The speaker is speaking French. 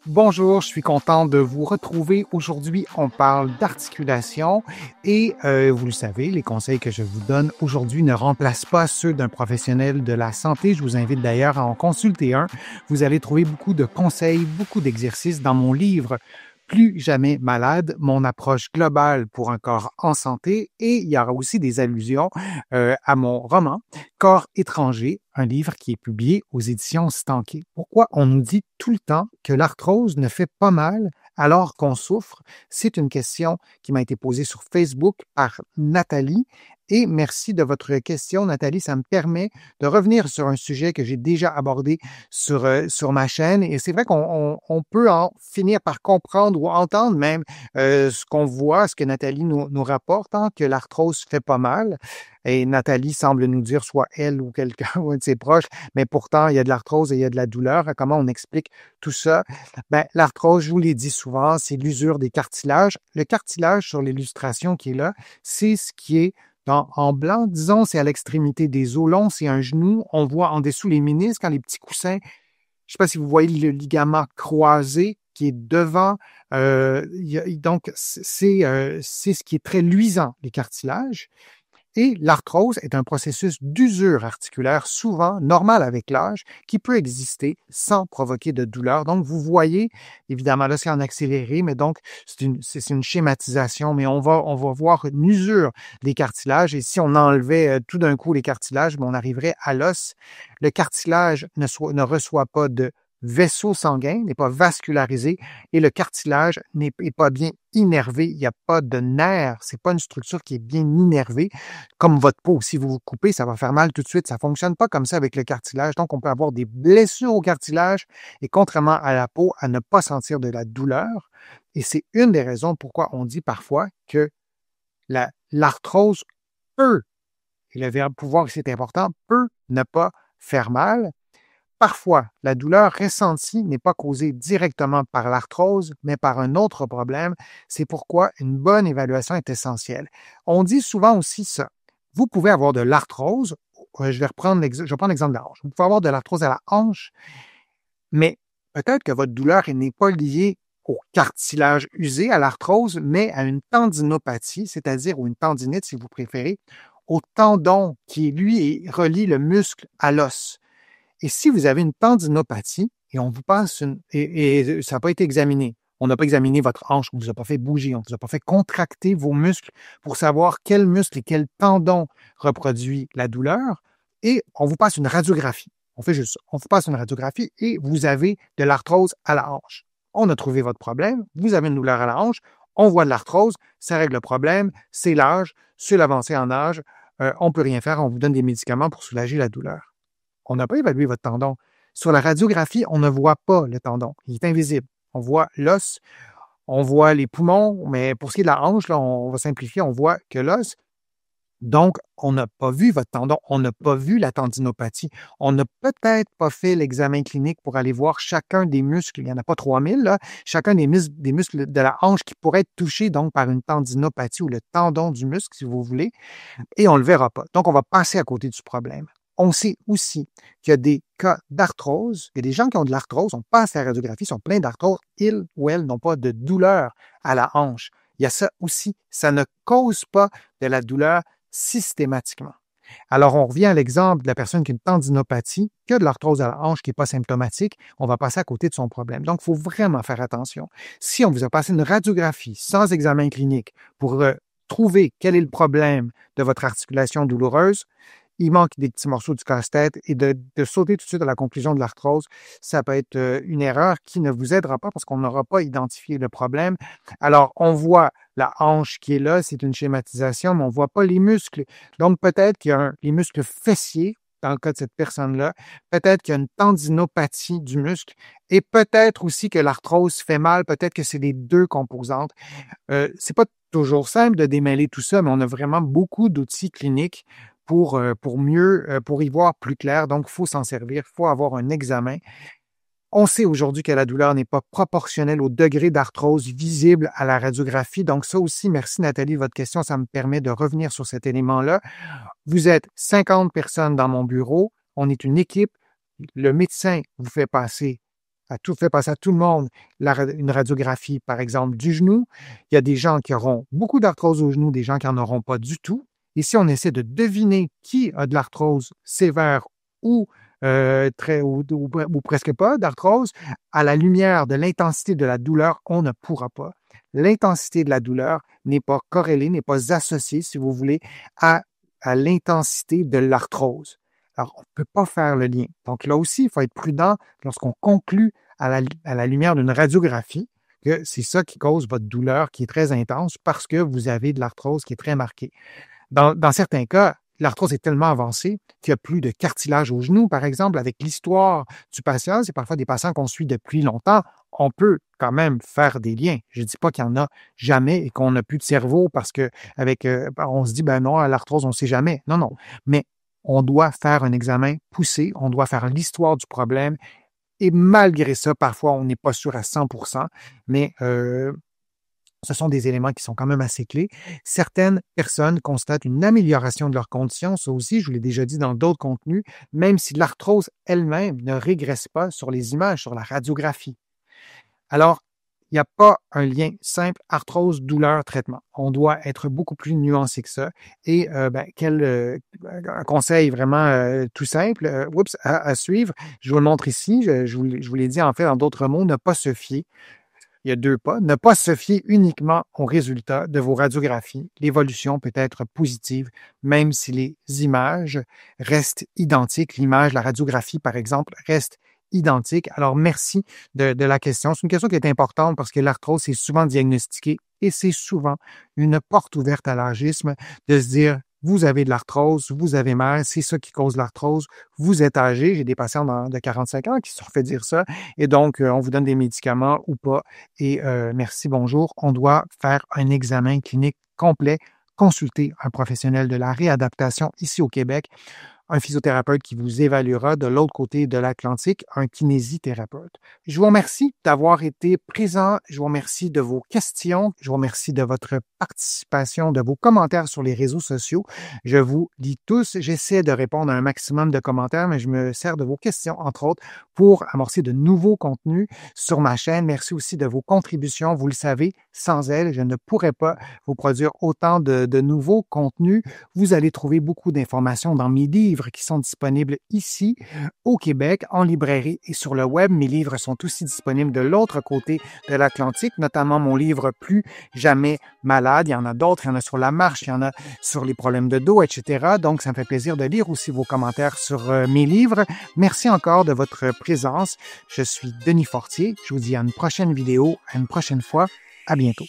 Bonjour, je suis content de vous retrouver. Aujourd'hui, on parle d'articulation et vous le savez, les conseils que je vous donne aujourd'hui ne remplacent pas ceux d'un professionnel de la santé. Je vous invite d'ailleurs à en consulter un. Vous allez trouver beaucoup de conseils, beaucoup d'exercices dans mon livre Plus jamais malade, mon approche globale pour un corps en santé, et il y aura aussi des allusions à mon roman Corps étranger, un livre qui est publié aux éditions Stanké. Pourquoi on nous dit tout le temps que l'arthrose ne fait pas mal alors qu'on souffre? C'est une question qui m'a été posée sur Facebook par Nathalie. Et merci de votre question, Nathalie. Ça me permet de revenir sur un sujet que j'ai déjà abordé sur ma chaîne. Et c'est vrai qu'on peut en finir par comprendre ou entendre même ce qu'on voit, ce que Nathalie nous rapporte, hein, que l'arthrose fait pas mal. Et Nathalie semble nous dire, soit elle ou quelqu'un ou un de ses proches, mais pourtant, il y a de l'arthrose et il y a de la douleur. Comment on explique tout ça? Ben, l'arthrose, je vous l'ai dit souvent, c'est l'usure des cartilages. Le cartilage sur l'illustration qui est là, c'est ce qui est en blanc. Disons, c'est à l'extrémité des os longs, c'est un genou. On voit en dessous les ménisques, quand les petits coussins, je ne sais pas si vous voyez le ligament croisé qui est devant. Donc, c'est ce qui est très luisant, les cartilages. Et l'arthrose est un processus d'usure articulaire souvent normal avec l'âge qui peut exister sans provoquer de douleur. Donc, vous voyez, évidemment, là, c'est en accéléré, mais donc, c'est une schématisation, mais on va voir une usure des cartilages. Et si on enlevait tout d'un coup les cartilages, on arriverait à l'os. Le cartilage ne reçoit pas de vaisseau sanguin, n'est pas vascularisé et le cartilage n'est pas bien innervé. Il n'y a pas de nerf. C'est pas une structure qui est bien innervée. Comme votre peau, si vous vous coupez, ça va faire mal tout de suite. Ça fonctionne pas comme ça avec le cartilage. Donc, on peut avoir des blessures au cartilage et contrairement à la peau, à ne pas sentir de la douleur. Et c'est une des raisons pourquoi on dit parfois que l'arthrose peut, et le verbe pouvoir, c'est important, peut ne pas faire mal. Parfois, la douleur ressentie n'est pas causée directement par l'arthrose, mais par un autre problème. C'est pourquoi une bonne évaluation est essentielle. On dit souvent aussi ça. Vous pouvez avoir de l'arthrose, je vais prendre l'exemple de la hanche. Vous pouvez avoir de l'arthrose à la hanche, mais peut-être que votre douleur n'est pas liée au cartilage usé, à l'arthrose, mais à une tendinopathie, c'est-à-dire, ou une tendinite si vous préférez, au tendon qui, lui, relie le muscle à l'os. Et si vous avez une tendinopathie et on vous passe et ça n'a pas été examiné, on n'a pas examiné votre hanche, on ne vous a pas fait bouger, on ne vous a pas fait contracter vos muscles pour savoir quel muscle et quel tendon reproduit la douleur, et on vous passe une radiographie. On fait juste ça. On vous passe une radiographie et vous avez de l'arthrose à la hanche. On a trouvé votre problème, vous avez une douleur à la hanche, on voit de l'arthrose, ça règle le problème, c'est l'âge, c'est l'avancée en âge, on ne peut rien faire, on vous donne des médicaments pour soulager la douleur. On n'a pas évalué votre tendon. Sur la radiographie, on ne voit pas le tendon. Il est invisible. On voit l'os, on voit les poumons, mais pour ce qui est de la hanche, là, on va simplifier, on voit que l'os. Donc, on n'a pas vu votre tendon, on n'a pas vu la tendinopathie. On n'a peut-être pas fait l'examen clinique pour aller voir chacun des muscles, il n'y en a pas 3000, là, chacun des muscles de la hanche qui pourraient être touchés donc par une tendinopathie ou le tendon du muscle, si vous voulez, et on ne le verra pas. Donc, on va passer à côté du problème. On sait aussi qu'il y a des cas d'arthrose. Il y a des gens qui ont de l'arthrose, on passe à la radiographie, sont pleins d'arthrose, ils ou elles n'ont pas de douleur à la hanche. Il y a ça aussi. Ça ne cause pas de la douleur systématiquement. Alors, on revient à l'exemple de la personne qui a une tendinopathie, qui a de l'arthrose à la hanche qui n'est pas symptomatique, on va passer à côté de son problème. Donc, il faut vraiment faire attention. Si on vous a passé une radiographie sans examen clinique pour trouver quel est le problème de votre articulation douloureuse, il manque des petits morceaux du casse-tête et de sauter tout de suite à la conclusion de l'arthrose, ça peut être une erreur qui ne vous aidera pas parce qu'on n'aura pas identifié le problème. Alors, on voit la hanche qui est là, c'est une schématisation, mais on ne voit pas les muscles. Donc, peut-être qu'il y a les muscles fessiers, dans le cas de cette personne-là, peut-être qu'il y a une tendinopathie du muscle et peut-être aussi que l'arthrose fait mal, peut-être que c'est les deux composantes. C'est pas toujours simple de démêler tout ça, mais on a vraiment beaucoup d'outils cliniques pour y voir plus clair. Donc, il faut s'en servir, il faut avoir un examen. On sait aujourd'hui que la douleur n'est pas proportionnelle au degré d'arthrose visible à la radiographie. Donc, ça aussi, merci Nathalie de votre question. Ça me permet de revenir sur cet élément-là. Vous êtes 50 personnes dans mon bureau. On est une équipe. Le médecin vous fait passer fait passer à tout le monde une radiographie, par exemple, du genou. Il y a des gens qui auront beaucoup d'arthrose au genou, des gens qui n'en auront pas du tout. Et si on essaie de deviner qui a de l'arthrose sévère ou, ou presque pas d'arthrose, à la lumière de l'intensité de la douleur, on ne pourra pas. L'intensité de la douleur n'est pas corrélée, n'est pas associée, si vous voulez, à l'intensité de l'arthrose. Alors, on ne peut pas faire le lien. Donc là aussi, il faut être prudent lorsqu'on conclut à la lumière d'une radiographie que c'est ça qui cause votre douleur qui est très intense parce que vous avez de l'arthrose qui est très marquée. Dans certains cas, l'arthrose est tellement avancée qu'il n'y a plus de cartilage au genou, par exemple, avec l'histoire du patient. C'est parfois des patients qu'on suit depuis longtemps. On peut quand même faire des liens. Je ne dis pas qu'il n'y en a jamais et qu'on n'a plus de cerveau parce que on se dit, ben non, à l'arthrose, on ne sait jamais. Non, non. Mais on doit faire un examen poussé, on doit faire l'histoire du problème. Et malgré ça, parfois, on n'est pas sûr à 100%, mais ce sont des éléments qui sont quand même assez clés. Certaines personnes constatent une amélioration de leur condition. Ça aussi, je vous l'ai déjà dit dans d'autres contenus, même si l'arthrose elle-même ne régresse pas sur les images, sur la radiographie. Alors, il n'y a pas un lien simple arthrose, douleur, traitement. On doit être beaucoup plus nuancé que ça. Et un conseil vraiment tout simple à suivre, je vous le montre ici, je vous l'ai dit en fait dans d'autres mots, ne pas se fier. Il y a 2 pas. Ne pas se fier uniquement aux résultats de vos radiographies. L'évolution peut être positive, même si les images restent identiques. L'image, la radiographie, par exemple, reste identique. Alors, merci de la question. C'est une question qui est importante parce que l'arthrose est souvent diagnostiquée et c'est souvent une porte ouverte à l'agisme de se dire vous avez de l'arthrose, vous avez mal, c'est ça qui cause l'arthrose, vous êtes âgé, j'ai des patients de 45 ans qui se sont fait dire ça, et donc on vous donne des médicaments ou pas, et merci, bonjour, on doit faire un examen clinique complet, consulter un professionnel de la réadaptation ici au Québec, un physiothérapeute qui vous évaluera de l'autre côté de l'Atlantique, un kinésithérapeute. Je vous remercie d'avoir été présent. Je vous remercie de vos questions. Je vous remercie de votre participation, de vos commentaires sur les réseaux sociaux. Je vous lis tous. J'essaie de répondre à un maximum de commentaires, mais je me sers de vos questions, entre autres, pour amorcer de nouveaux contenus sur ma chaîne. Merci aussi de vos contributions. Vous le savez, sans elles, je ne pourrais pas vous produire autant de nouveaux contenus. Vous allez trouver beaucoup d'informations dans mes livres qui sont disponibles ici au Québec, en librairie et sur le web. Mes livres sont aussi disponibles de l'autre côté de l'Atlantique, notamment mon livre Plus jamais malade. Il y en a d'autres, il y en a sur la marche, il y en a sur les problèmes de dos, etc. Donc, ça me fait plaisir de lire aussi vos commentaires sur mes livres. Merci encore de votre présence. Je suis Denis Fortier. Je vous dis à une prochaine vidéo, à une prochaine fois. À bientôt.